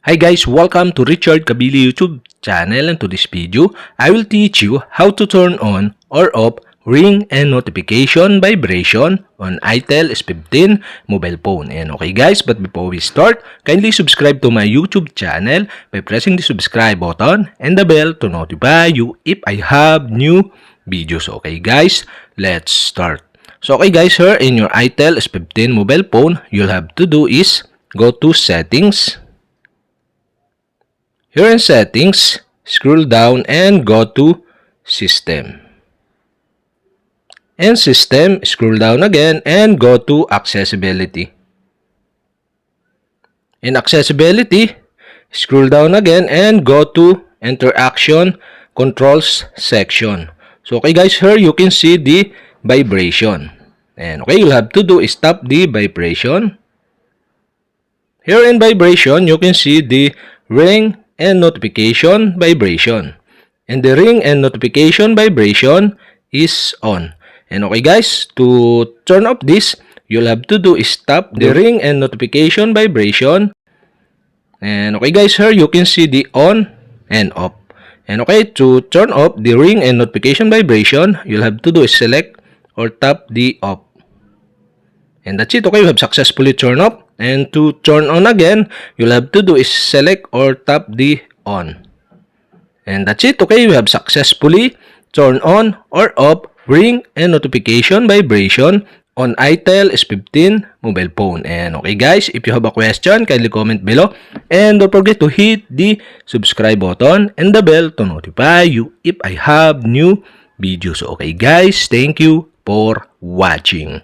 Hi guys, welcome to Richard Cabile YouTube channel, and to this video, I will teach you how to turn on or off ring and notification vibration on itel S15 mobile phone. And okay guys, but before we start, kindly subscribe to my YouTube channel by pressing the subscribe button and the bell to notify you if I have new videos. Okay guys, let's start. So okay guys, here in your itel S15 mobile phone, you'll have to do is go to settings. Here in settings, scroll down and go to system. In system, scroll down again and go to accessibility. In accessibility, scroll down again and go to interaction controls section. So okay guys, here you can see the vibration. And okay, you'll have to do is stop the vibration. Here in vibration, you can see the ring and notification vibration. And the ring and notification vibration is on. And okay guys, to turn off this, you'll have to do is stop the ring and notification vibration. And okay guys, here you can see the on and off. And okay, to turn off the ring and notification vibration, you'll have to do is select or tap the off. And that's it. Okay, you have successfully turned off. And to turn on again, you'll have to do is select or tap the on. And that's it. Okay, you have successfully turned on or off ring and notification vibration on itel S15 mobile phone. And okay guys, if you have a question, kindly comment below. And don't forget to hit the subscribe button and the bell to notify you if I have new videos. Okay guys, thank you for watching.